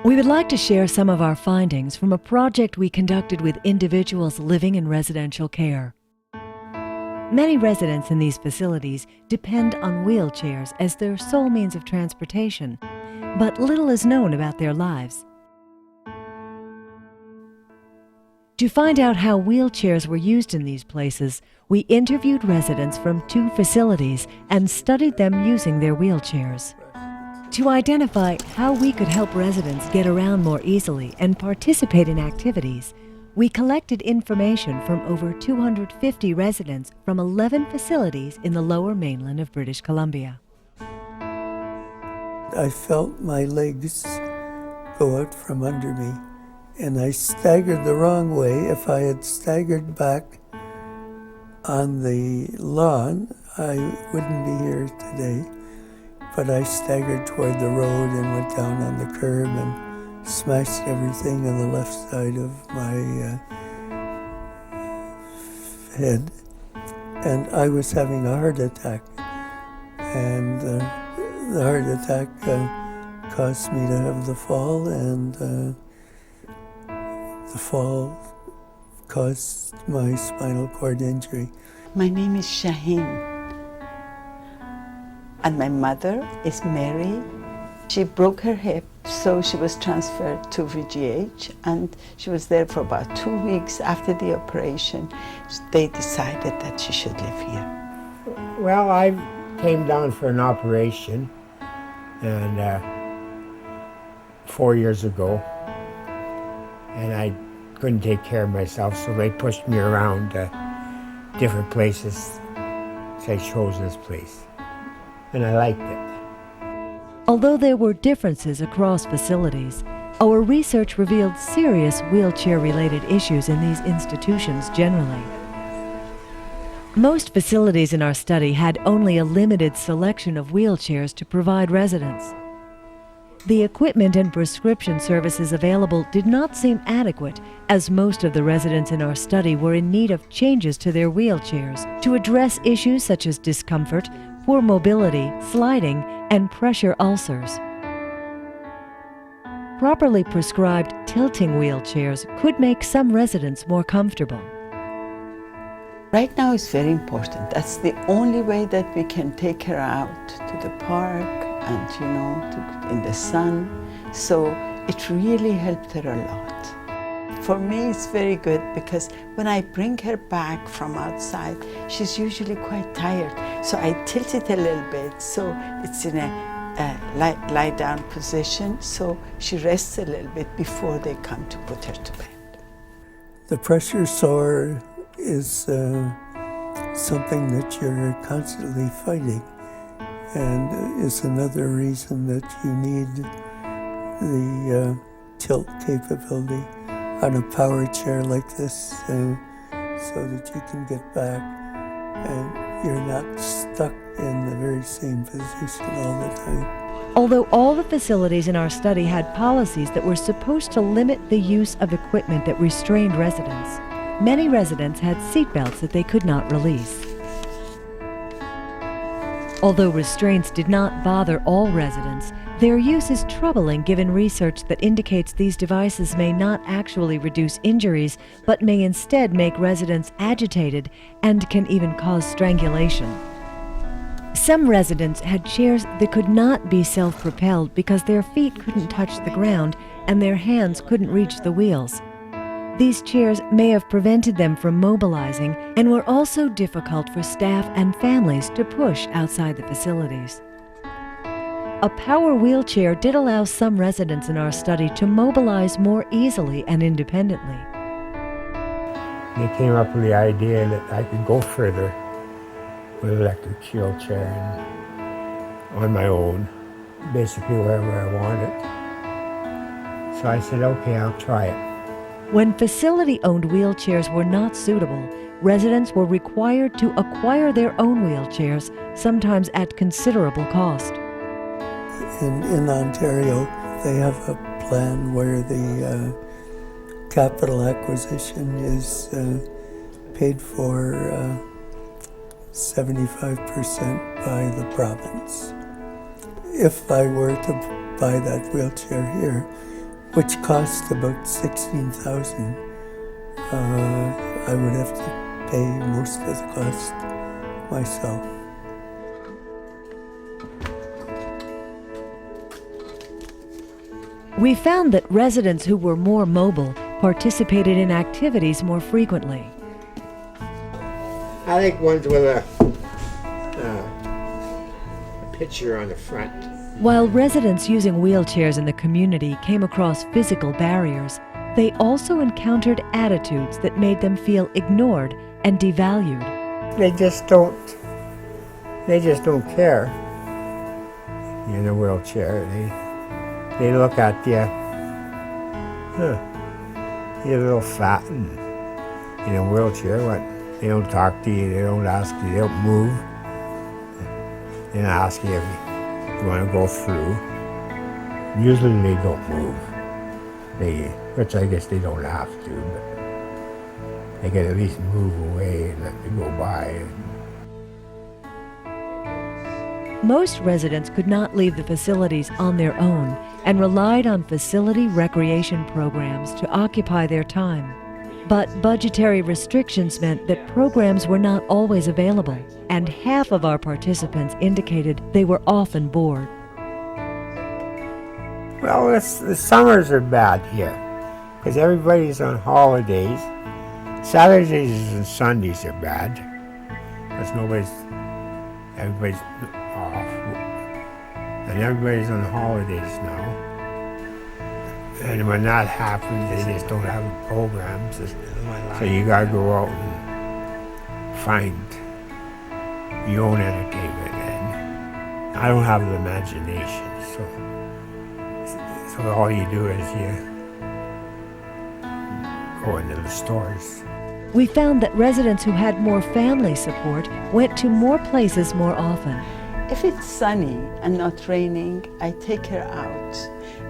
We would like to share some of our findings from a project we conducted with individuals living in residential care. Many residents in these facilities depend on wheelchairs as their sole means of transportation, but little is known about their lives. To find out how wheelchairs were used in these places, we interviewed residents from 2 facilities and studied them using their wheelchairs. To identify how we could help residents get around more easily and participate in activities, we collected information from over 250 residents from 11 facilities in the lower mainland of British Columbia. I felt my legs go out from under me, and I staggered the wrong way. If I had staggered back on the lawn, I wouldn't be here today. But I staggered toward the road and went down on the curb and smashed everything on the left side of my head. And I was having a heart attack. And the heart attack caused me to have the fall, and the fall caused my spinal cord injury. My name is Shaheen. And my mother is Mary. She broke her hip, so she was transferred to VGH, and she was there for about 2 weeks. After the operation, they decided that she should live here. Well, I came down for an operation, and 4 years ago, and I couldn't take care of myself, so they pushed me around different places. So I chose this place, and I liked it. Although there were differences across facilities, our research revealed serious wheelchair-related issues in these institutions generally. Most facilities in our study had only a limited selection of wheelchairs to provide residents. The equipment and prescription services available did not seem adequate, as most of the residents in our study were in need of changes to their wheelchairs to address issues such as discomfort, poor mobility, sliding, and pressure ulcers. Properly prescribed tilting wheelchairs could make some residents more comfortable. Right now it's very important. That's the only way that we can take her out to the park and, in the sun. So it really helped her a lot. For me, it's very good because when I bring her back from outside, she's usually quite tired. So I tilt it a little bit so it's in a lie down position, so she rests a little bit before they come to put her to bed. The pressure sore is something that you're constantly fighting, and is another reason that you need the tilt capability on a power chair like this, so that you can get back and you're not stuck in the very same position all the time. Although all the facilities in our study had policies that were supposed to limit the use of equipment that restrained residents, many residents had seatbelts that they could not release. Although restraints did not bother all residents, their use is troubling given research that indicates these devices may not actually reduce injuries, but may instead make residents agitated and can even cause strangulation. Some residents had chairs that could not be self-propelled because their feet couldn't touch the ground and their hands couldn't reach the wheels. These chairs may have prevented them from mobilizing and were also difficult for staff and families to push outside the facilities. A power wheelchair did allow some residents in our study to mobilize more easily and independently. They came up with the idea that I could go further with an electric wheelchair and on my own, basically wherever I wanted. So I said, okay, I'll try it. When facility-owned wheelchairs were not suitable, residents were required to acquire their own wheelchairs, sometimes at considerable cost. In Ontario, they have a plan where the capital acquisition is paid for 75% by the province. If I were to buy that wheelchair here, which cost about 16,000. I would have to pay most of the cost myself. We found that residents who were more mobile participated in activities more frequently. I like ones with a picture on the front. While residents using wheelchairs in the community came across physical barriers, they also encountered attitudes that made them feel ignored and devalued. They just don't care. You're in a wheelchair. They look at you, you're a little fat and in a wheelchair. What? They don't talk to you, they don't ask you, they don't move. They don't ask you if you want to go through. Usually they don't move. Which I guess they don't have to, but they can at least move away and let you go by. Most residents could not leave the facilities on their own and relied on facility recreation programs to occupy their time. But budgetary restrictions meant that programs were not always available, and half of our participants indicated they were often bored. Well, the summers are bad here because everybody's on holidays. Saturdays and Sundays are bad because everybody's off, and everybody's on holidays now. And when that happens, they just don't have programs. So you gotta go out and find your own entertainment. And I don't have the imagination, so all you do is you go into the stores. We found that residents who had more family support went to more places more often. If it's sunny and not raining, I take her out.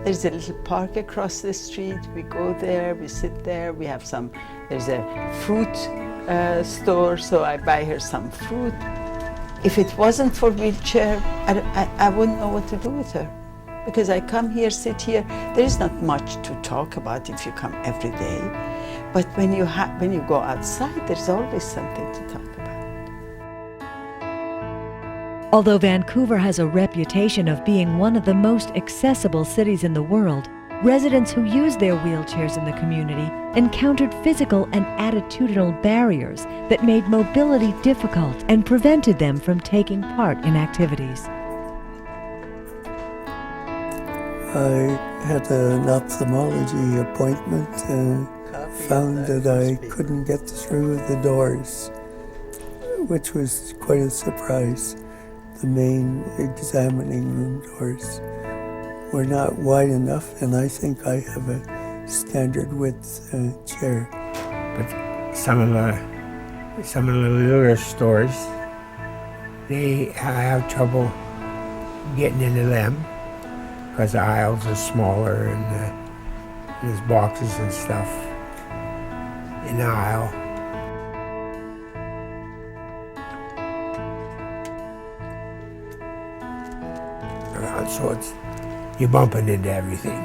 There's a little park across the street. We go there, we sit there, there's a fruit store, so I buy her some fruit. If it wasn't for wheelchair, I wouldn't know what to do with her. Because I come here, sit here, there is not much to talk about if you come every day. But when you go outside, there's always something to talk about. Although Vancouver has a reputation of being one of the most accessible cities in the world, residents who use their wheelchairs in the community encountered physical and attitudinal barriers that made mobility difficult and prevented them from taking part in activities. I had an ophthalmology appointment and found that I couldn't get through the doors, which was quite a surprise. The main examining room doors were not wide enough, and I think I have a standard width chair. But some of the liquor stores, they have trouble getting into them because the aisles are smaller and there's boxes and stuff in the aisle. So you're bumping into everything.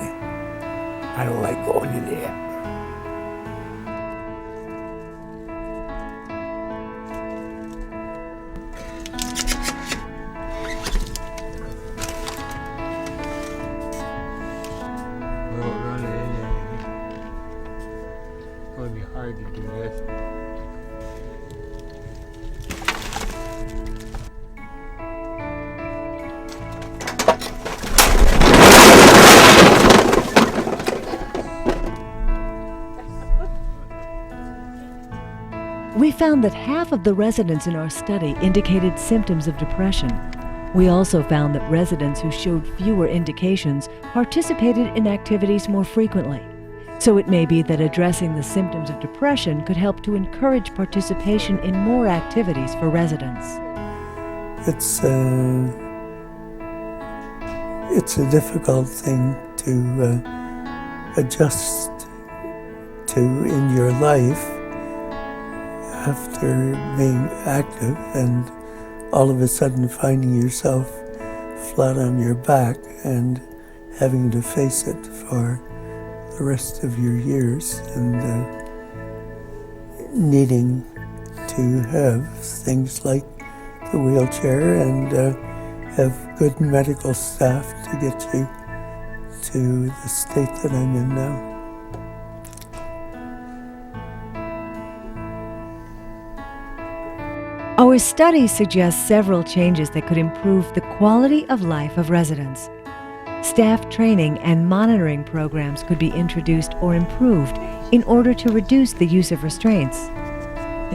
I don't like going in there. It's going to be hard to do this. We found that half of the residents in our study indicated symptoms of depression. We also found that residents who showed fewer indications participated in activities more frequently. So it may be that addressing the symptoms of depression could help to encourage participation in more activities for residents. It's a difficult thing to adjust to in your life after being active and all of a sudden finding yourself flat on your back and having to face it for the rest of your years, and needing to have things like the wheelchair and have good medical staff to get you to the state that I'm in now. Our study suggests several changes that could improve the quality of life of residents. Staff training and monitoring programs could be introduced or improved in order to reduce the use of restraints.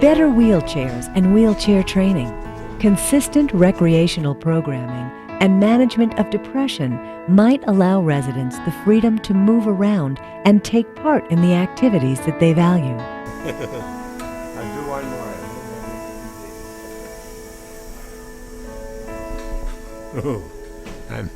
Better wheelchairs and wheelchair training, consistent recreational programming, and management of depression might allow residents the freedom to move around and take part in the activities that they value. I'll do one more. Oh, I'm